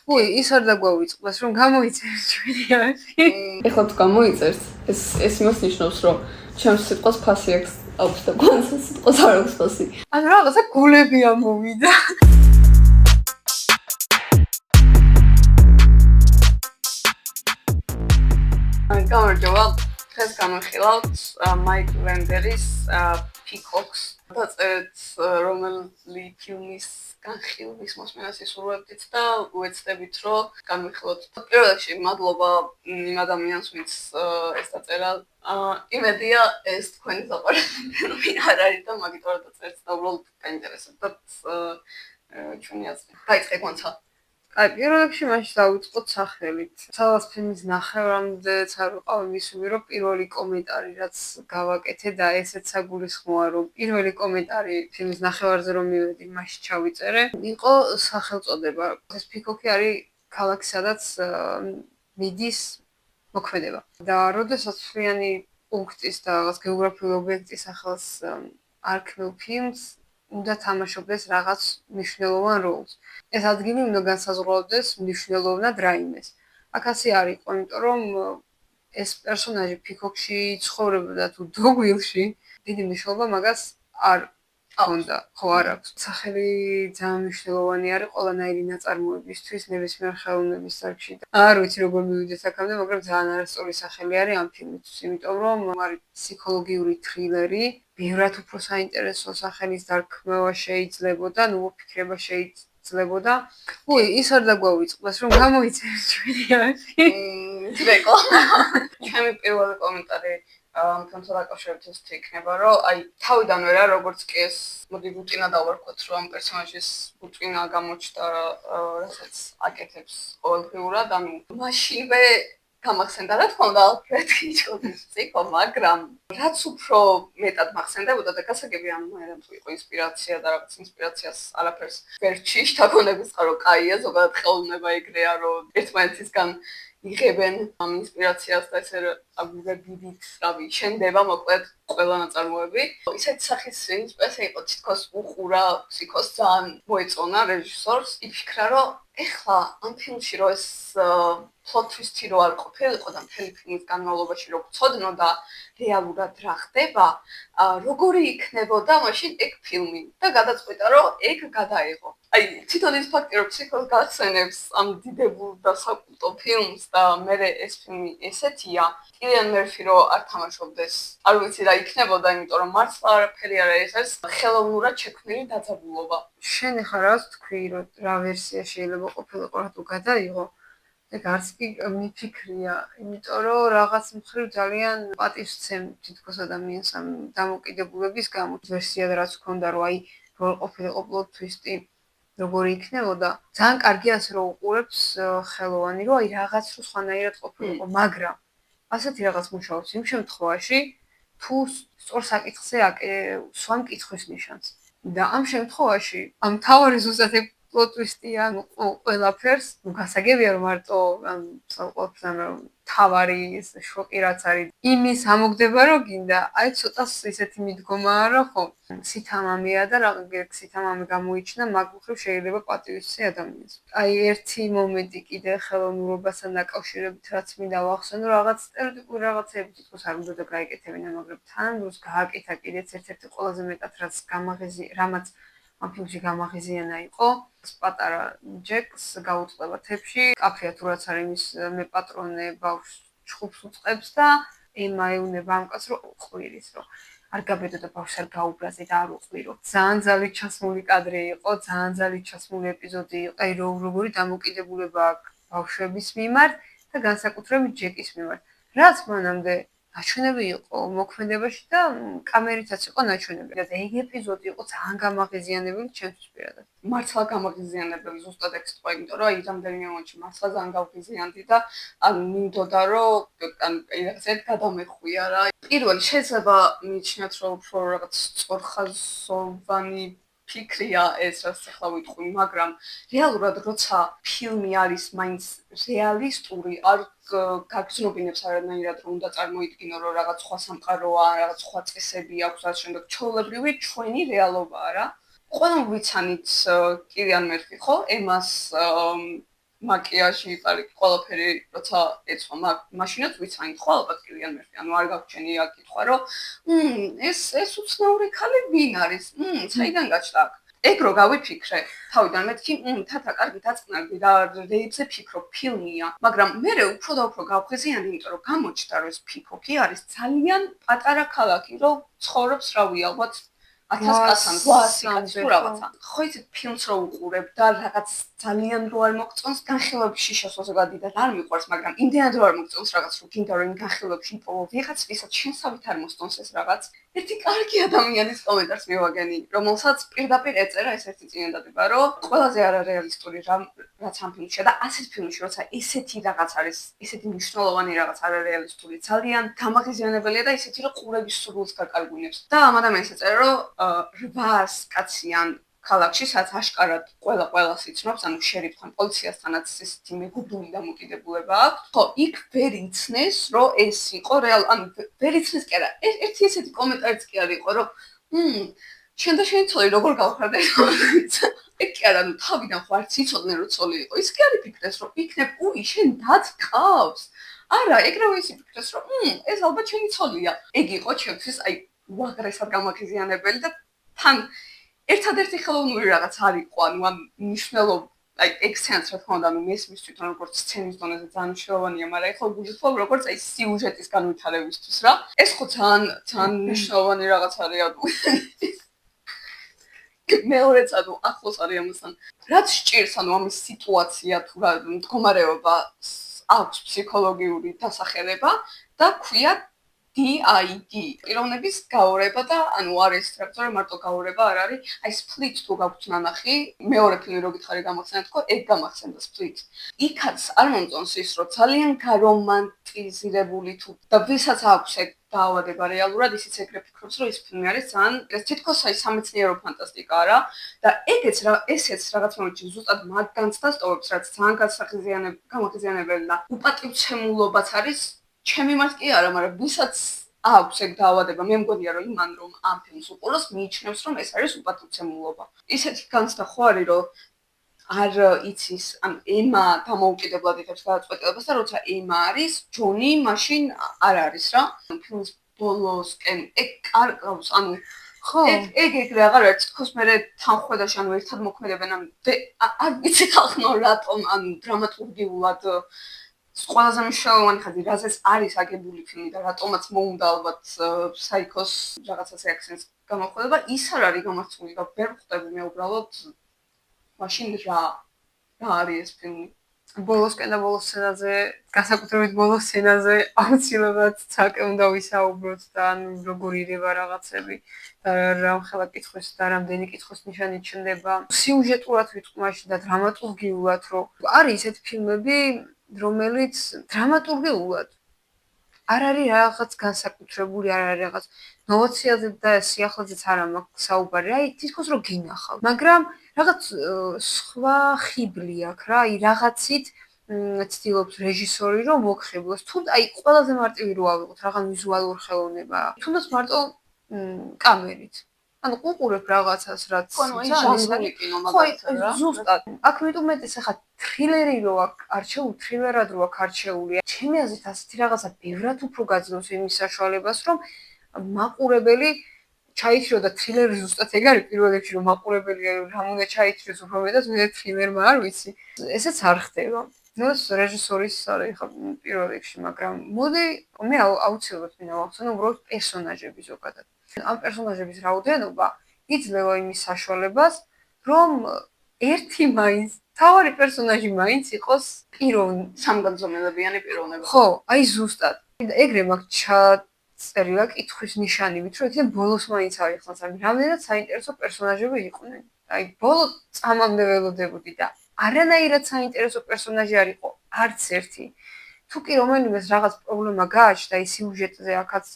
ой, ის არ დაგვავიწყდეს, რომ გამოიწერს ჩვენი არხი. ეხლა თუ გამოიწერს, ეს იმას ნიშნავს, რომ ჩემს სიტყვას ფასი აქვს და კონსა სიტყვას არ აქვს ფასი. ანუ რაღაცა გულები ამოვიდა. გამარჯობა. დღეს გამახილავთ მაიკ ვენდერის Peacocks. დაწერეთ რომელი ფილმის განხილვის მოსმენას ისურვებდით და უეცდებით, რომ გამიხილოთ. პირველ რიგში მადლობა იმ ადამიანს, ვინც ეს დაწერა. იმედია ეს თქვენი საყვარელი ფილმი არ არის და მაგიტომ რა დაწერეთ და უბრალოდ გაინტერესებდათ ჩვენი აზრი. დაიწყე კონცა. აი, პირველ რიგში მაშინ დავიწყოთ სახელით. სადღაც ფილმის ნახევრამდე არ ვიყავ მისული, რომ პირველი კომენტარი რაც გავაკეთე და ესეც საგულისხმოა, რომ პირველი კომენტარი ფილმის ნახევარზე რომ მივედი, მაშინ ჩავიწერე. იყო სახელწოდება. ეს Peacock-ი არის ქალაქი, სადაც მიდის მოქმედება. და როდესაც მთლიანი პუნქტის და რაღაც გეოგრაფიული ობიექტის სახელს არ ქმნილ ფილმს უნდა თამაშობდეს რაღაც მნიშვნელოვან როლს. ეს ადგილი უნდა განსაზღვრავდეს მნიშვნელოვნად რაიმეს. აქ ასე არ იყო, იმიტომ რომ ეს პერსონაჟი Peacock-ში ცხოვრობდა თუ დოგვილში, დიდი მნიშვნელობა მაგას არ ჰქონდა, ხო არ აქვს. სახელი ძალიან მნიშვნელოვანი არის ყველანაირი ნაწარმოებისთვის, ნებისმიერ ხელოვნების დარგში. არ ვიცი როგორ მივიდეთ აქამდე, მაგრამ ძალიან არასწორი სახელი არის ამ ფილმისთვის, იმიტომ რომ არის ფსიქოლოგიური თრილერი. ბევრად უფრო საინტერესო სახელის დარქმევა შეიძლებოდა, ნუ მოფიქრება შეიძლებოდა. ой, ის არ დაგვავიწყდეს, რომ გამოიწერს ჩვენი არხი. ძრეკო. ჩემი პირველი კომენტარი ამთან დაკავშირებით იქნება, რომ აი თავიდანვე რა როგორც კი ეს მოდი რუტინა დავარქვათ, რომ ამ პერსონაჟის რუტინა გამოჩნდა, რასაც აკეთებს ყოველდღიურად, ანუ მაშინვე გამახსენდა რა თქმა უნდა ალფრედ ჰიჩკოკის ციკლ, მაგრამ რაც უფრო მეტად მახსენდებოდა და გასაგები ამერამ თუ იყო ინსპირაცია და რაღაც ინსპირაციას არაფერს ვერ ჩიშ თქონების წყარო კაია ზოგადად ხელოვნება ეგრეა რომ ერთმანეთისგან იღებენ ამ ინსპირაციას და ესე აგურებივით რავი შენდება მოკლედ ყველა ნაწარმოები ისეთი სახის ინსპირაცია იყო თითქოს უყურა ფსიქოს ძალიან მოეწონა რეჟისორს იფიქრა რომ ეხლა ამ ფილმში რომ ეს plot twist-ი რო არ ყოფილიყო და მთელი ფილმის განმავლობაში რო ვწოდნო და რეალურად რა ხდება, როგორი იქნებოდა მაშინ ეგ ფილმი და გადაწყვიტა რომ ეგ გადაიღო. აი, თვითონ ის ფაქტი რომ ფსიქოს გახსენებს ამ დიდებულ და საკულტო ფილმს და მე ეს ფილმი ესეთია, კილიან მერფი რო არ თამაშობდეს, არ ვიცი რა იქნებოდა, იმიტომ რომ მართლა არაფერი არ არის, ეს ხელოვნურად შექმნილი დაძაბულობა. შენ ახლა რას თქვი, რომ რა ვერსია შეიძლება ყოფილიყო რატო გადაიღო? ეგ არც კი მიფიქრია, იმიტომ რომ რაღაც მხრივ ძალიან პატივს ვცემ თითქოს ადამიანს ამ დამოკიდებულების გამო. ვერსია რაც ჰქონდა, რომ აი რო ყოფილიყო plot twist-ი, როგორი იქნებოდა. ძალიან კარგი ასე რომ უყურებს ხელოვანი, რომ აი რაღაც რო სხვანაირად ყოფილიყო, მაგრამ ასეთი რაღაც მუშაობს იმ შემთხვევაში, თუ სწორ საკითხზე სვამ კითხვის ნიშანს. და ამ შემთხვევაში ამ თავარი ზუსტად plot twist-ია ყველაფერს, ნუ გასაგებია რომ მარტო ამ ყველაფერს თავარი ეს შოკი რაც არის იმის ამოგდება რომ გინდა აი ცოტას ისეთი მიდგომაა რომ ხო სითამამეა და რაღაც სითამამე გამოიჩინა მაგ მხრივ შეიძლება პატივისცე ადამიანს. აი ერთი მომენტი კიდე ხელოვნურობასთან დაკავშირებით რაც მინდა ვახსენო რაღაც სტერეოტიპური რაღაცები თითქოს არ უნდა გაიკეთებინა, მაგრამ თანადროს გააკეთა კიდეც ერთ-ერთი ყველაზე მეტად რამაც ამ ფილმში გამაღიზიანა იყო პატარა ჯეკს გაუწყდება თებში კაფეა თუ რაც არის მის მეპატრონე ბავშვს ჩხუბს უწყებს და ემა ეუნება ამ კაცს რომ უყვირის რომ არ გაბედო და ბავშვს არ გაუბრაზე და არ უყვირო. ძალიან ძალით ჩასმული კადრი იყო, ძალიან ძალით ჩასმული ეპიზოდი იყო. აი როგორი დამოკიდებულება აქვს ბავშვების მიმართ და განსაკუთრებით ჯეკის მიმართ. რაც მანამდე ნაჩვენები იყო მოქმედებაში და კამერითაც იყო ნაჩვენები. და ეგ ეპიზოდი იყო ძალიან გამაღიზიანებელი ჩემთვის პირადად. მართლა გამაღიზიანებელი ზუსტად ეგ სიტყვა, იმიტომ რომ აი რამდენიმე მომენტში მართლა ძალიან გავღიზიანდი და ან მინდოდა რომ ან რაღაცეთ გადამეხვია რა. პირველი შეიძლება მიიჩნიათ რომ უფრო რაღაც სწორხაზოვანი ფიქრია ეს რაც ახლა ვიტყვი, მაგრამ რეალურად როცა ფილმი არის მაინც რეალისტური, არ გაგრძნობინებს არანაირად რომ უნდა წარმოიდგინო რომ რაღაც სხვა სამყაროა, რაღაც სხვა წესები აქვს, რაც შემდეგ ჩვეულებრივი ჩვენი რეალობაა რა. ყველამ ვიცანით კილიან მერფი ხო? ემას მაკიაჟი, პარიკი, ყველაფერი როცა ეცვა, მაშინაც ვიცანით ხო ალბათ კილიან მერფი. ანუ არ გაგვჩენია კითხვა, რომ ეს უცნაური ქალი ვინ არის? საიდან გაჩნდა? ეგ რო გავიფიქრე, თავიდან მეთქი, თათა კარგი დაწყნარდი რა რეებზე ფიქრობ, ფილმია, მაგრამ მე უფრო და უფრო გავხიზიანდი, იმიტომ რომ გამოჩნდა რომ ეს ფიქოქი არის ძალიან პატარა ქალაქი, რომ ცხოვრობს რავი ალბათ 1000 კაცთან, 800 კაცს თუ რაღაცა. ხო იცით ფილმს რო უყურებ და რაღაც ძალიან რო არ მოგწონს, განხილვებში შესვლაზე გადიდად არ მიყვარს, მაგრამ იმდენად რო არ მოგწონს რაღაც, რომ გინდა რომ განხილვებში იპოვო ვიღაც, ვისაც შენსავით არ მოსწონს ეს რაღაც. ერთი კარგი ადამიანის კომენტარს მივაგენი, რომელსაც პირდაპირ ეწერა ეს ერთი წინადადება, რომ ყველაზე არარეალისტური რაც ამ ფილმშია და ასეთ ფილმში, როცა ესეთი რაღაც არის, ესეთი მნიშვნელოვანი რაღაც არარეალისტური, ძალიან გამაღიზიანებელია და ისეთი, რომ ყურების სურვილს გაკარგვინებს. და ამ ადამიანს ეწერა, რომ 800 კაციან ქალაქში, სადაც აშკარად ყველას იცნობს, ანუ შერიფთან, პოლიციასთანაც ესეთი მეგობრული დამოკიდებულება აქვს. ხო, იქ ვერ იცნეს, რომ ეს იყო ანუ ვერ იცნეს კი არა. ერთი ესეთი კომენტარიც კი არის იყო, რომ შენ და შენი ცოლი როგორ გავხარდა ეს მომენტი? ეგ კი არა, ანუ თავიდან ხო არც იცოდნენ რომ ცოლი იყო. ის კი არის ფიქრეს, რომ იქნებ, შენ დაც ყავს. არა, ეგრევე ის ფიქრეს, რომ ეს ალბათ შენი ცოლია. ეგ იყო ჩემთვის, უაღრესად გამაღიზიანებელი და თან ერთადერთი ხელოვნური რაღაც არ იყო, ანუ ამ მნიშვნელობ ეგ სცენაც რა თქმა უნდა, მესმის თვითონ როგორც სცენის დონეზე ძალიან მნიშვნელოვანია, მაგრამ ეხლა გულისხმობ როგორც სიუჟეტის განვითარებისთვის რა. ეს ხო ძალიან მნიშვნელოვანი რაღაც არის, ანუ მეორეც ანუ ახლოს არის ამასთან. რაც სჭირს, ანუ ამის სიტუაცია თუ რა მდგომარეობა აქვს ფსიქოლოგიური დასახელება და ქვია DID. პიროვნების გაორება და ანუ არის სტრუქტურა მარტო გაორება არ არის. split თუ გაქვთ ნანახი, მეორე ფილმი რო გითხარი გამახსენეთ თქო, ეგ გამახსენდა split. იქაც არ მომწონს ის, რომ ძალიან გარომანტიზირებული თუ და ვისაც აქვს ეგ დაავადება რეალურად, ისიც ეგრე ფიქრობს, რომ ეს ფილმი არის ძალიან თითქოს სამეცნიერო ფანტასტიკაა რა და ესეც რაღაც მომენტში ზუსტად მაგ განცდას ტოვებს, რაც ძალიან გამახიზიანებელი და უპატივცემულობაც არის. ჩემი მას კი არა, მაგრამ ვისაც აქვს ეგ დაავადება, მე მგონია რომ იმან რომ ამ ფილმს უყუროს, მიიჩნევს რომ ეს არის უპატივცემულობა. ისეთი განცდა ხო არის, რომ არ იცის, ან ემა დამოუკიდებლად იღებს გადაწყვეტილებას და როცა ემა არის, ჯონი მაშინ არ არის რა. ფილმის ბოლოსკენ ეგ კარგავს, ანუ ხო, ეგ აღარ არის თქოს მე თანხმედაში, ანუ ერთად მოქმედებენ, ანუ არ ვიცი ხალხო რატომ, ანუ დრამატურგიულად ყველაზე მნიშვნელოვანი ხაზი, რაზეც არის აგებული ფილმი და რატომაც მოუნდა ალბათ საიქოს რაღაცას რეაქციის გამოხდება, ის არ არის გამართული და ვერ ხვდები მე უბრალოდ მაშინ რა არის ეს ფილმი. ბოლოსკენ და ბოლოს სცენაზე, განსაკუთრებით ბოლოს სცენაზე აუცილებლად ცალკე უნდა ვისაუბროთ და ანუ როგორ ირება რაღაცები და რამხელა კითხვის და რამდენი კითხვის ნიშანი ჩნდება. სიუჟეტურად ვიტყვი და დრამატურგიულად, რომ არის ესეთი ფილმები, რომელიც დრამატურგიულად არ არის რაღაც განსაკუთრებული, არ არის რაღაც ნოვაციაზე და სიახლეზეც არ მაქვს საუბარი, თითქოს რომ გინახავ. მაგრამ რაღაც სხვა ხიბლი აქვს რა, რაღაცით ცდილობს რეჟისორი რომ მოგხიბლოს. თუნდაც ყველაზე მარტივი რო ავიღოთ, რაღაც ვიზუალური ხელოვნება. თუნდაც მარტო კამერით. ანუ უყურებ რაღაცას, რაც ჟანრი კინო მაგალითად რა. ზუსტად. აქ მეტუმეტეს ახლა თრილერი რო აქვს არჩეული, თრილერად რო აქვს არჩეული. ჩემი აზრით ასეთი რაღაცა ბევრად უფრო გაძლევს იმის საშუალებას, რომ მაყურებელი ჩაითრო და თრილერი ზუსტად ეგ არის პირველ რიგში, რომ მაყურებელი რამ უნდა ჩაითროს უფრო მეტად, მე თრილერმა არ ვიცი. ესეც არ ხდება. ნუს რეჟისორის არის ხა პირველ რიგში, მაგრამ მოდი მე აუცილებლად მინდა ვახსენო უბრალოდ პერსონაჟები ზოგადად. ამ პერსონაჟების რაოდენობა იძლევა იმის საშუალებას, რომ ერთი მაინც თავარი პერსონაჟი მაინც იყოს სამგანზომელებიანი პიროვნება. ხო, აი ზუსტად. ეგრე მაქვს ჩაწერილა კითხვის ნიშანივით, რომ იქნებ ბოლოს მაინც აიხსნას, აი რამდენად საინტერესო პერსონაჟები იყვნენ. აი ბოლო წამამდე ველოდებოდი და არანაირად საინტერესო პერსონაჟი არ იყო არც ერთი. თუ კი რომელიმეს რაღაც პრობლემა გააჩნდა ის სიუჟეტზე, აქაც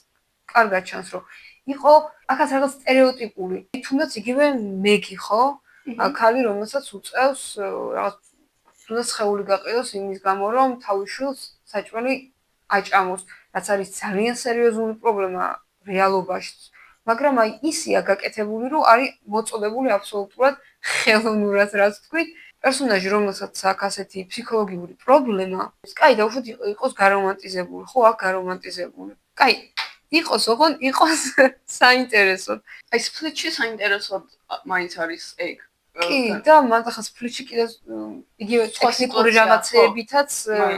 კარგად ჩანს, რომ იყო აქაც რაღაც სტერეოტიპული. თუნდაც იგივე მეგი ხო? ქალი, რომელსაც უწევს რაღაც თუნდაც ხეული გაყიდოს იმის გამო, რომ თავის შვილს საჭმელი აჭამოს, რაც არის ძალიან სერიოზული პრობლემა რეალობაში. მაგრამ აი ისია გაკეთებული, რომ არის მოწოდებული აბსოლუტურად ხელოვნურად, რაც თქვით, პერსონაჟი, რომელსაც აქვს ასეთი ფსიქოლოგიური პრობლემა, კაი დაუშვათ იყოს გარომანტიზებული, ხო, აქ გარომანტიზებული. კაი, იყოს, ოღონ იყოს საინტერესო. აი სპლიტში საინტერესოდ მაინც არის ეგ. კი, და მან ახლა სპლიტში კიდე იგივე ტექნიკური რაღაცეებითაც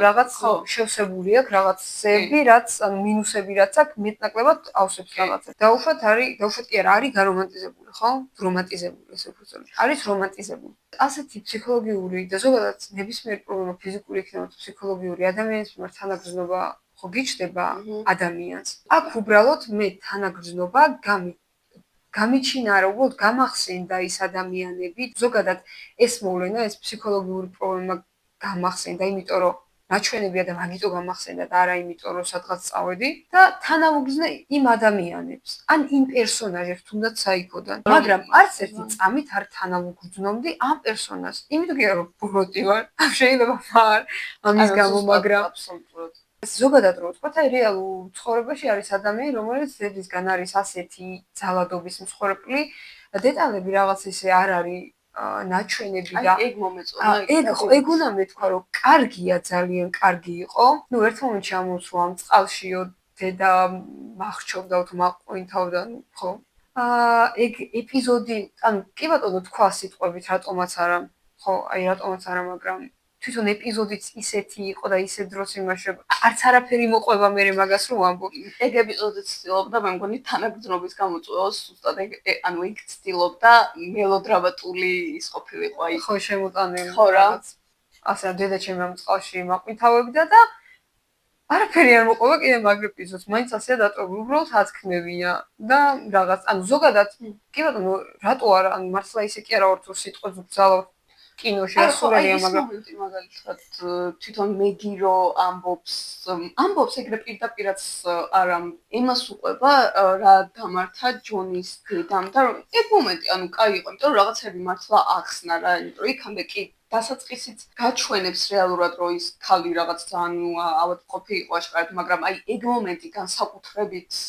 რაღაც შევსებული აქვს რაღაცები, რაც ანუ მინუსები რაც აქვს, მეტნაკლებად ავსებს რაღაცებს. დაუშვათ კი არა, არის გარომანტიზებული, ხო? რომანტიზებული ესე ვთქვი. არის რომანტიზებული. ასეთი ფსიქოლოგიური და ზოგადად ნებისმიერ პრობლემა ფიზიკური იქნება თუ ფსიქოლოგიური ადამიანის მიმართ თანაგრძნობა ხო გიჩნდება ადამიანს. აქ უბრალოდ მე თანაგრძნობა გამიჩინარა, უბრალოდ გამახსენდა ის ადამიანები, ზოგადად ეს მოვლენა, ეს ფსიქოლოგიური პრობლემა გამახსენდა, იმიტომ რომ ნაჩვენებია და მაგიტო გამახსენდა და არა იმიტომ რომ სადღაც წავედი და თანამოგრძნე იმ ადამიანებს, ან იმ პერსონაჟებს თუნდაც საიქოდან, მაგრამ არც ერთი წამით არ თანამოგრძნობდი ამ პერსონაჟს, იმიტომ რომ ბოროტი ვარ, შეიძლება ვარ ამის გამო, მაგრამ აბსოლუტურად ზოგადად რო ვთქვათ, აი რეალურ ცხოვრებაში არის ადამიანი, რომელიც ზედისგან არის ასეთი ძალადობის მსხვერპლი, დეტალები რაღაც ისე არ არის ნაჩვენები და ეგ მომეწონა. ეგ უნდა მეთქვა, რომ კარგია, ძალიან კარგი იყო. ნუ ერთ მომენტში ამოსვა ამ წყალშიო დედა მახრჩობდა თუ მაყვინთავდა, ხო? ეგ ეპიზოდი, ანუ კი ბატონო თქვა სიტყვებით, რატომაც არა, ხო, აი რატომაც არა, მაგრამ თვითონ ეპიზოდიც ისეთი იყო და ისე დროს იმაში არც არაფერი მოყვება მე მაგას რომ ვამბობ. ეგ ეპიზოდიც ცდილობდა მე მგონი თანაგრძნობის გამოწვევას ზუსტად ანუ იქ ცდილობდა მელოდრამატული ის ყოფილიყო აი ხო შემოტანილი ხო რა ასე დედა ჩემი ამ წყალში მაყვინთავებდა და არაფერი არ მოყვება კიდე მაგ ეპიზოდს მაინც ასეა დატოვებული უბრალოდ ათქმევია და რაღაც ანუ ზოგადად კი ბატონო რატო არა ანუ მართლა ისე კი არა ვარ თუ სიტყვებს ვგზავნებ კინოში ასურელია მაგრამ მაგალითად თვითონ მეგირო ამბობს ეგრე პირდაპირაც არა იმას უყვება რა დამართა ჯონის დედამ და ეგ მომენტი ანუ კაი იყო იმიტომ რომ რაღაცები მართლა ახსნა რა იმიტომ რომ იქამდე კი დასაწყისიც გაჩვენებს რეალურად რომ ის ქალი რაღაც ძალიან ავადმყოფი იყო აშკარად მაგრამ აი ეგ მომენტი განსაკუთრებით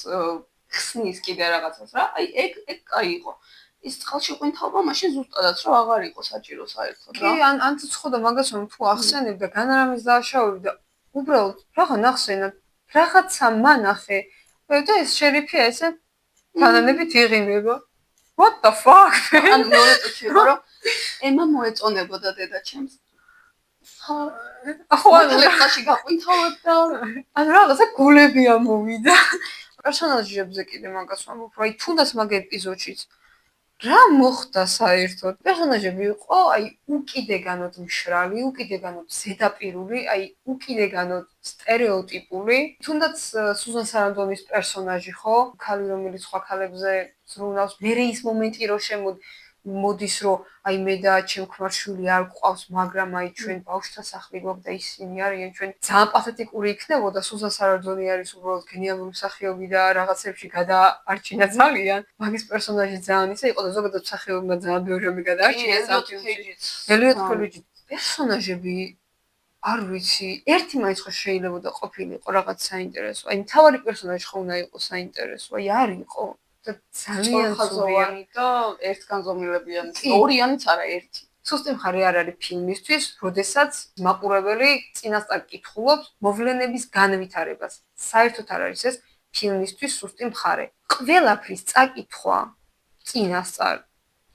ხსნის კიდე რაღაცას რა აი ეგ კაი იყო ის წყალში ყვინთავება მაშინ ზუსტადაც რომ აღარ იყო საჭირო საერთოდ რა. კი, ან ცოტა მაგას რომ თუ ახსენებ და განარამის დააშავებ და უბრალოდ რაღა ნახსენა, რაღაცა მანახე და ეს შერიფია ესე თანანებით იღიმება. What the fuck? ან მოეწოჩი რომ ემა მოეწონებოდა დედა ჩემს. ხო, ანუ ლექსაში გაყვინთავებდა. ანუ რაღაცა გულები ამოვიდა. პერსონაჟებზე კიდე მაგას ვამბობ, რომ აი თუნდაც მაგ ეპიზოდშიც რა მოხდა საერთოდ? პერსონაჟები იყო, აი, უკიდეგანოდ მშრალი, უკიდეგანოდ ზედაპირული, აი, უკიდეგანოდ სტერეოტიპული. თუნდაც სუზან სარანდონის პერსონაჟი ხო, ქალი რომელიც სხვა ქალებზე ზრუნავს, მერე ის მომენტი რო მოდის რომ აი მე და ჩემ ქმარშვილი არ გვყავს, მაგრამ აი ჩვენ ბავშვთა სახლი გვაქვს და ისინი არიან ჩვენ ძალიან პათეტიკური იქნებოდა სუზან სარანდონი არის უბრალოდ გენიალური მსახიობი და რაღაცებში გადაარჩინა ძალიან. მაგის პერსონაჟი ძალიან ისე იყო და ზოგადად მსახიობმა ძალიან ბევრი გადაარჩინა ელიოტ კოლიჯი. პერსონაჟები არ ვიცი, ერთი მაინც ხო შეიძლება და ყოფილიყო რაღაც საინტერესო. აი მთავარი პერსონაჟი ხო უნდა იყოს საინტერესო, აი არ იყო. და ძალიან ხაზოვანი და ერთგანზომილებიანი. ორიანიც არა ერთი. სუსტი მხარე არ არის ფილმისთვის, როდესაც მაყურებელი წინასწარ კითხულობს მოვლენების განვითარებას. საერთოდ არ არის ეს ფილმისთვის სუსტი მხარე. ყველაფრის წაკითხვა წინასწარ.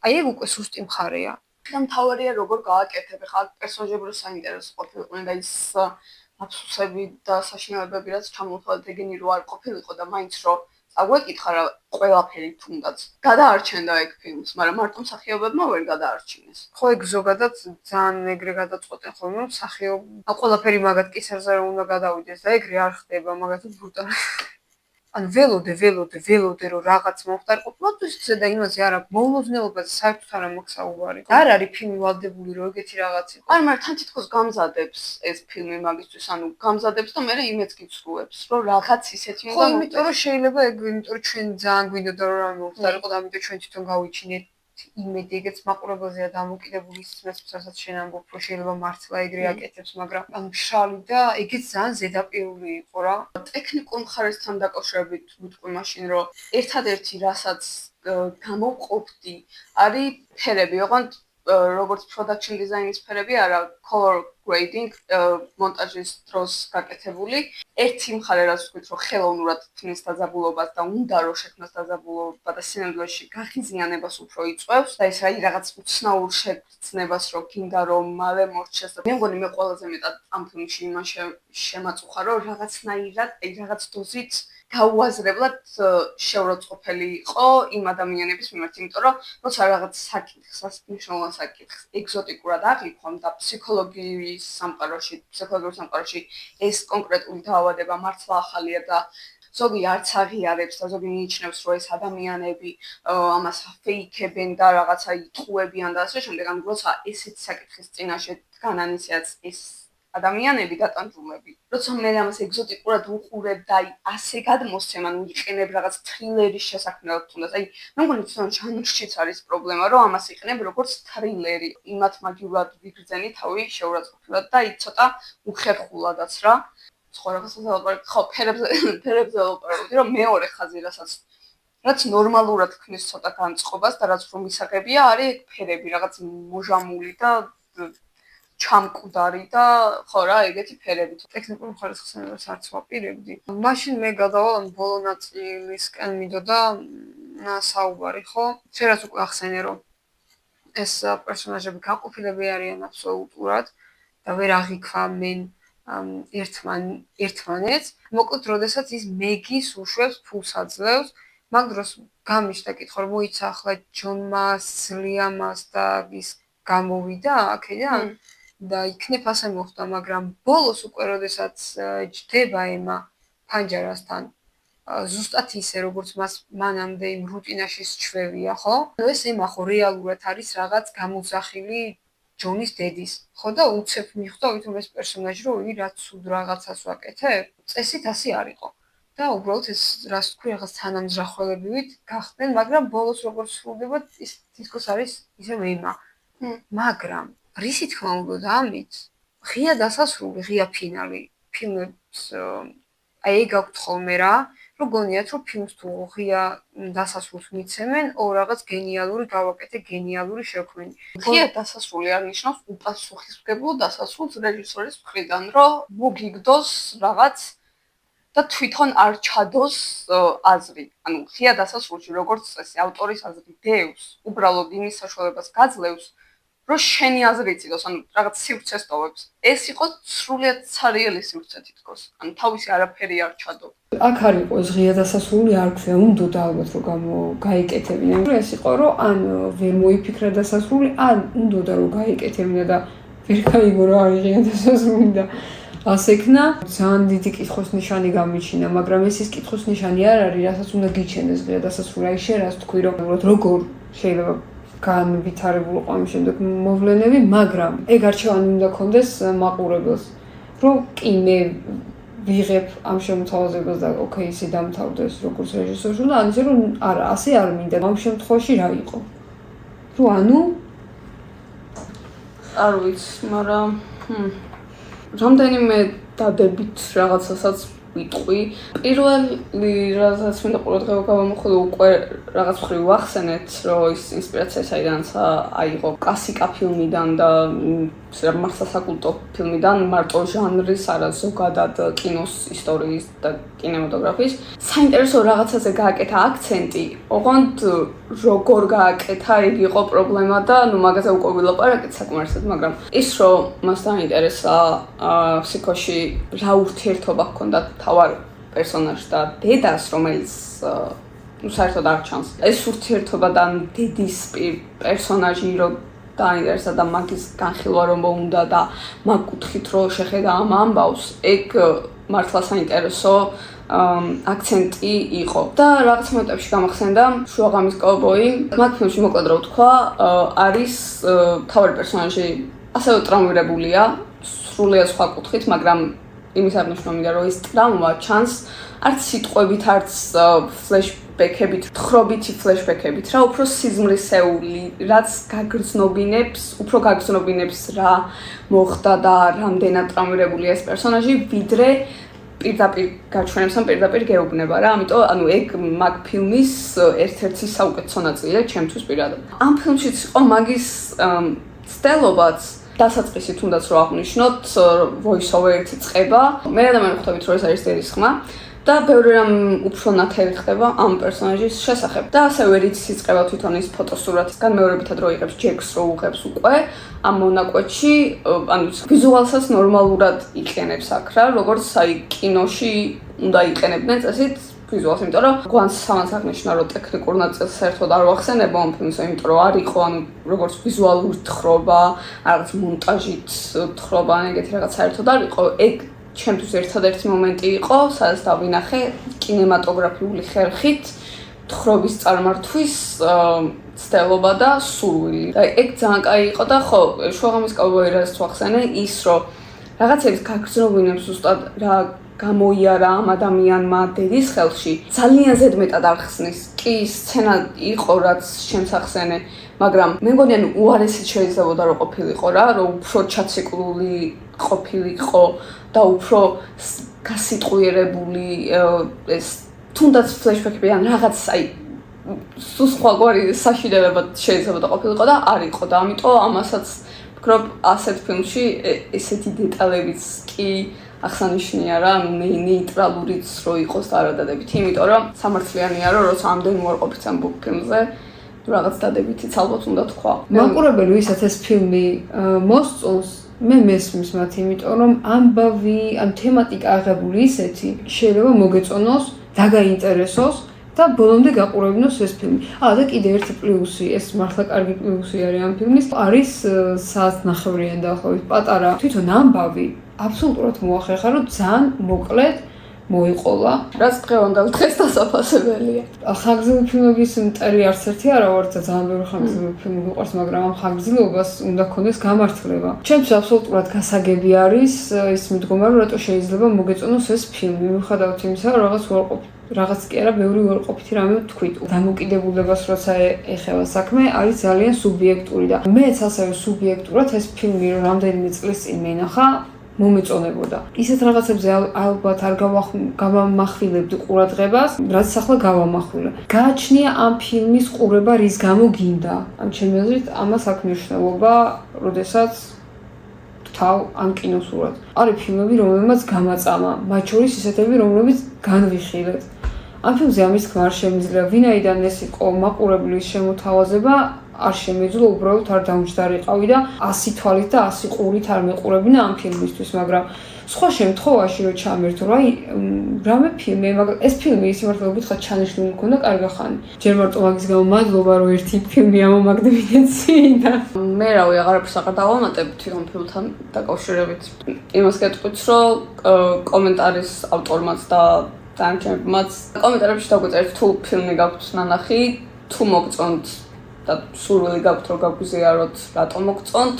აი ეგ უკვე სუსტი მხარეა. და მთავარია როგორ გააკეთებ, ხა პერსონაჟები რო საინტერესო ყოფილიყვნენ და ის აფსუსები და საშინელებები რაც ჩამოთვალეთ ეგენი რო არ ყოფილიყო და მაინც რო აგვეკითხა რა ყველაფერი თუნდაც გადაარჩენდა ეგ ფილმს, მაგრამ მარტო მსახიობებმა ვერ გადაარჩინეს. ხო ეგ ზოგადად ძალიან ეგრე გადაწყვეტენ ხოლმე რომ მსახიობ ყველაფერი მაგათ კისერზე რომ უნდა გადავიდეს და ეგრე არ ხდება მაგათაც ბრუტალი. ან ველოდე რომ რაღაც მომხდარიყო პლოტვისტზე და იმაზე არა მოულოდნელობაზე საერთოდ არ მაქვს საუბარი. არ არის ფილმი ვალდებული რომ ეგეთი რაღაც იყოს. არ მაგრამ თან თითქოს გამზადებს ეს ფილმი მაგისთვის, ანუ გამზადებს და მერე იმედს გიცხოვებს, რომ რაღაც ისეთი უნდა მოხდეს. ხო, იმიტომ რომ შეიძლება ეგ, იმიტომ რომ ჩვენ ძალიან გვინდოდა რომ რამე მომხდარიყო და ამიტომ ჩვენ თვითონ გავიჩინეთ იმედი, ეგეც მაყურებელზეა დამოკიდებული ისმის, რასაც შენ ამბობ, რომ შეიძლება მართლა ეგრე აკეთებს, მაგრამ ანუ მშრალი და ეგეც ძალიან ზედაპირული იყო რა. ტექნიკურ მხარესთან დაკავშირებით ვიტყვი მაშინ, რომ ერთადერთი რასაც გამოვყოფდი, არის ფერები, ოღონდ როგორც production design-ის სფეროები არა, color grading, მონტაჟის დროს გაკეთებული. ერთი მხარე რაც ვთქვით, რომ ხელოვნურად თქმის დაძაბულობას და უნდა რომ შექმნას დაძაბულობა და სინამდვილეში გაღიზიანებას უფრო იწვევს და ეს რაღაც უცნაურ შეგრძნებას რო გინდა რომ მალე მორჩეს და მე მგონი მე ყველაზე მეტად ამ ფილმში იმან შემაწუხა რომ რაღაცნაირად რაღაც დოზით გაუაზრებლად შეურაცხყოფელი იყო იმ ადამიანების მიმართ, იმიტომ რომ როცა რაღაც საკითხს, მნიშვნელოვან საკითხს ეგზოტიკურად აღიქვამ და ფსიქოლოგიურ სამყაროში ეს კონკრეტული დაავადება მართლა ახალია და ზოგი არც აღიარებს და ზოგი მიიჩნევს, რომ ეს ადამიანები ამას ფეიქებენ და რაღაცა იტყუებიან და ასე შემდეგ. ანუ როცა ესეთი საკითხის წინაშე დგანან ეს ადამიანები და ტანჯულები. როცა მე ამას ეგზოტიკურად უყურებ და ასე გადმოსცემ, ანუ იყენებ რაღაც თრილერის შესაქმნელად თუნდაც. მე მგონი თვითონ ჟანრშიც არის პრობლემა, რომ ამას იყენებ როგორც თრილერი. იმათ მაგივრად ვიგრძენი თავი შეურაცხყოფილად და ცოტა უხერხულადაც რა. სხვა რაღაცას ელაპარაკი, ხო, ფერებზე ელაპარაკი, რომ მეორე ხაზი რაც ნორმალურად ქმნის ცოტა განწყობას და რაც უფრო მისაღებია, არის ფერები, რაღაც მოჟამული და ჩამკვდარი და ხო რა, ეგეთი ფერები. ტექნიკურ ხარისხს არც ვაპირებდი. მაშინ მე გადავალ ბოლო ნაწილისკენ მიდოდა საუბარი, ხო? შენაც უკვე ახსენე, რომ ეს პერსონაჟები გაყოფილები არიან აბსოლუტურად და ვერ აღიქვამენ ერთმანეთს. მოკლედ, როდესაც ის მეგის უშვებს ფულს აძლევს, მაგ დროს გამიშდა კითხვა, რომ მოიცა ახლა ჯონმა სლიამას და ის გამოვიდა აქედან და იქნებ ასე მოხდა, მაგრამ ბოლოს უკვე როდესაც ჯდება ემა ფანჯარასთან ზუსტად ისე, როგორც მას მანამდე იმ რუტინაში სჩვევია, ხო? ეს ემა ხო რეალურად არის რაღაც გამოსახილი ჯონის დედის, ხო და უცებ მიხვდა ვითომ ეს პერსონაჟი, რომ რაც სულ რაღაცას ვაკეთებ, წესით ასე არისო. და უბრალოდ ეს რას თქვი, რაღაც თანამძრახველებივით გახდნენ, მაგრამ ბოლოს როგორც სრულდება, ის თითქოს არის ისე ემა. მაგრამ რისი თქმა უნდა ამით ღია დასასრული, ღია ფინალი ფილმებს აი გაქვთ ხოლმე რა, რომ გონიათ რომ ფილმს თუ ღია დასასრულს მიცემენ, რაღაც გენიალური გავაკეთე, გენიალური შექმენი. ღია დასასრული არ ნიშნავს უპასუხისმგებლო დასასრულს რეჟისორის მხრიდან, რომ მოგიგდოს რაღაც და თვითონ არ ჩადოს აზრი. ანუ ღია დასასრულში როგორც წესი ავტორის აზრი დევს, უბრალოდ იმის საშუალებას გაძლევს, რომ შენი აზრი იციდოს, ანუ რაღაც სივრცეს ტოვებს. ეს იყო სრულიად ცარიელი სივრცე თითქოს. ანუ თავისი არაფერი არ ჩადო. აქ არ იყო ეს ღია დასასრული, არ ქვია, უნდა ალბათ რომ გაიკეთებინა. ეს იყო რომ ან ვერ მოიფიქრა დასასრული, ან უნდა რომ გაიკეთებინა და ვერ გაიგო რა არის ღია დასასრული და ასე იქნა. ძალიან დიდი კითხვის ნიშანი გამიჩინა, მაგრამ ეს კითხვის ნიშანი არ არის, რასაც უნდა გიჩენდეს ღია დასასრული. აი შენ რას თქვი, რომ როგორ შეიძლება განვითარებულიყო ამ შემდეგ მოვლენები, მაგრამ ეგ არჩევანი უნდა კონდეს მაყურებელს, რომ კი მე ვიღებ ამ შემოთავაზებას და ოკეი, ისე დამთავრდეს როგორც რეჟისორს და ან ისე რომ არა, ასე არ მინდა. ამ შემთხვევაში რა იყო? რომ ანუ არ ვიცი, მაგრამ რამდენიმე დადებით რაღაცასაც ვიტყვი. პირველი რასაც მინდა ყურადღება გავამახვილო, უკვე რაღაც მხრივ ვახსენეთ, რომ ის ინსპირაცია საიდანაც აიღო კლასიკა ფილმიდან და მართლა საკულტო ფილმიდან, მარტო ჟანრის, არა ზოგადად კინოს ისტორიის და კინემატოგრაფის. საინტერესო რაღაცაზე გააკეთა აქცენტი, ოღონდ როგორ გააკეთა, ეგ იყო პრობლემა და ნუ მაგაზე უკვე ვილაპარაკეთ საკმარისად, მაგრამ ის რომ მას დაინტერესა ფსიქოში რა ურთიერთობა ჰქონდა თავარ პერსონაჟს და დედას, რომელიც საერთოდ არ ჩანს. ეს ურთიერთობა და დედის პერსონაჟი რომ დაინტერესა და მაგის განხილვა რომ უნდა და მაგ კუთხით რომ შეხედა ამ ამბავს, ეგ მართლა საინტერესო აქცენტი იყო. და რაღაც მომენტებში გამახსენდა შუაღამის კოვბოი. მაგ ფილმში მოკლედ რა ვთქვა, არის თავარი პერსონაჟი ასევე ტრაუმირებულია, სრულიად სხვა კუთხით, მაგრამ იმის აღნიშვნა მინდა რომ ეს ტრაუმა ჩანს არც სიტყვებით, არც ფლეშბექებით, თხრობითი ფლეშბექებით, რა უფრო სიზმრისეული, რაც უფრო გაგრძნობინებს რა მოხდა და რამდენად ტრაუმირებულია ეს პერსონაჟი, ვიდრე პირდაპირ გაჩვენებს ან პირდაპირ გეუბნება რა. ამიტომ ანუ ეგ მაგ ფილმის ერთ-ერთი საუკეთესო ნაწილია ჩემთვის პირადად. ამ ფილმშიც იყო მაგის ცდელობაც დასაწყისი თუნდაც რო აღნიშნოთ voice over-ით წყება. მე ადამიანი ხვდებით რომ ეს არის დედის ხმა. და ბევრი რამ უფრო ნათელი ხდება ამ პერსონაჟის შესახებ. და ასევე რიც იწყება თვითონ ის ფოტოსურათის განმეორებითად რო იღებს ჯეკს რო უღებს უკვე ამ მონაკვეთში, ანუ ვიზუალსაც ნორმალურად იყენებს აქ რა, როგორც აი კინოში უნდა იყენებდნენ წესით ვიზუალს, იმიტომ რომ გვანს სამას აღნიშნა რომ ტექნიკურ ნაწილს საერთოდ არ ვახსენებო ამ ფილმზე, იმიტომ რომ არ იყო ანუ როგორც ვიზუალური თხრობა, რაღაც მონტაჟით თხრობა, ეგეთი რაღაც საერთოდ არ იყო. ეგ ჩემთვის ერთადერთი მომენტი იყო, სადაც დავინახე კინემატოგრაფიული ხერხით თხრობის წარმართვის ცდელობა და სურვილი. და ეგ ძალიან კაი იყო და ხო, შუაღამის კაუბოი რაც ვახსენე, ის რომ რაღაცების გაგრძნობინებს ზუსტად რა გამოიარა ამ ადამიანმა დედის ხელში, ძალიან ზედმეტად არ ხსნის. კი, სცენა იყო რაც ჩემს ახსენე, მაგრამ მე მგონი ანუ უარესით შეიძლებოდა რომ ყოფილიყო რა, რომ უფრო ჩაციკლული ყოფილიყო და უფრო გასიტყვიერებული ეს თუნდაც ფლეშბექები ან რაღაც აი სხვაგვარი საშინელებად შეიძლება ყოფილიყო და არ იყო და ამიტომ ამასაც ვფიქრობ ასეთ ფილმში ესეთი დეტალებიც კი აღსანიშნია რა, ნეიტრალურიც რო იყოს და არადადებითი, იმიტომ რომ სამართლიანია რომ როცა ამდენი უარყოფით ამ ფილმზე რაღაც დადებითიც ალბათ უნდა თქვა. მაყურებელი ვისაც ეს ფილმი მოსწონს მე მესმის მათ, იმიტომ რომ ამბავი, ან თემატიკა აღებული ისეთი შეიძლება მოგეწონოს, დაგაინტერესოს და ბოლომდე გაყურებინოს ეს ფილმი. და კიდე ერთი პლუსი, ეს მართლა კარგი პლუსი არის ამ ფილმის, არის საათ ნახევრიანი დაახლოებით პატარა თვითონ ამბავი აბსოლუტურად მოახერხა, რომ ძალიან მოკლედ მოიყოლა. რაც დღევანდელ დღეს დასაფასებელია. ხანგრძლივი ფილმების მტერი არც ერთი არა ვარ და ძალიან ბევრი ხანგრძლივი ფილმი მიყვარს, მაგრამ ამ ხანგრძლივობას უნდა ქონდეს გამართლება. ჩემთვის აბსოლუტურად გასაგები არის ის მიდგომა, რომ რატო შეიძლება მოგეწონოს ეს ფილმი, მიუხედავად იმისა, რომ რაღაც კი არა, ბევრი უარყოფითი რამე თქვით. დამოკიდებულებას როცა ეხება საქმე, არის ძალიან სუბიექტური და მეც ასევე სუბიექტურად ეს ფილმი რომ რამდენიმე წლის წინ მენახა მომეწონებოდა. ისეთ რაღაცებზე ალბათ არ გავამახვილებდი ყურადღებას, რაც ახლა გავამახვილე. გააჩნია ამ ფილმის ყურება რის გამო გინდა. ამ ჩემი აზრით ამას აქვს მნიშვნელობა, როდესაც თავ ან კინოსურად. არის ფილმები, რომელმაც გამაწამა, მათ შორის ისეთები, რომლებიც განვიხილეთ. ამ ფილმზე ამის თქმა არ შემიძლია, ვინაიდან ეს იყო მაყურებლის შემოთავაზება, არ შემეძლო უბრალოდ არ დამჯდარიყავი და 100 თვალით და 100 ყურით არ მეყურებინა ამ ფილმისთვის, მაგრამ სხვა შემთხვევაში რომ ჩამერთო, რა რამე ფილმი, მაგრამ ეს ფილმი სიმართლე გითხრათ ჩანიშნული მქონდა კარგი ხანი. ჯერ მარტო მაგის გამო მადლობა რომ ერთი ფილმი ამომაგდებინეცი და მე რავი აღარაფერს აღარ დავამატებ თვითონ ფილმთან დაკავშირებით. იმას გეტყვით, რომ კომენტარის ავტორმაც და დამჭერებმაც კომენტარებში დაგვეწერთ თუ ფილმი გაქვთ ნანახი, თუ მოგწონთ და სურვილი გაქვთ რომ გაგვიზიაროთ, რატომ მოგწონთ,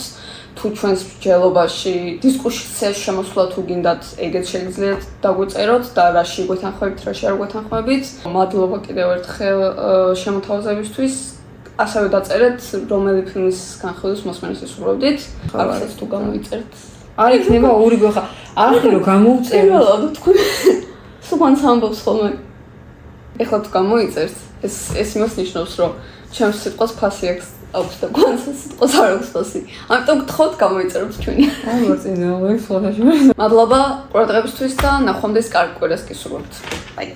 თუ ჩვენს მსჯელობაში დისკუსიის შემოსვლა თუ გინდათ, ეგეც შეგიძლიათ დაგვეწეროთ და რაში გვეთანხმებით, რაში არ გვეთანხმებით. მადლობა კიდევ ერთხელ შემოთავაზებისთვის. ასევე დაწერეთ, რომელი ფილმის განხილვის მოსმენას ისურვებდით. არცაც თუ გამოიწერთ. არ იქნება ორი გოხა. ახლა რომ გამოუწერო, თქვენ სულ ამბობს ხოლმე. ეხლა თუ გამოიწერთ, ეს იმას ნიშნავს, რომ ჩემს სიტყვას ფასი აქვს და გვანს სიტყვას არ აქვს ფასი. ამიტომ გთხოვთ გამოიწეროთ ჩვენი. აი მოწინდა, ეს ხოლმე. მადლობა ყურადღებისთვის და ნახვამდის კარგ კვირას გისურვებთ. ბაი.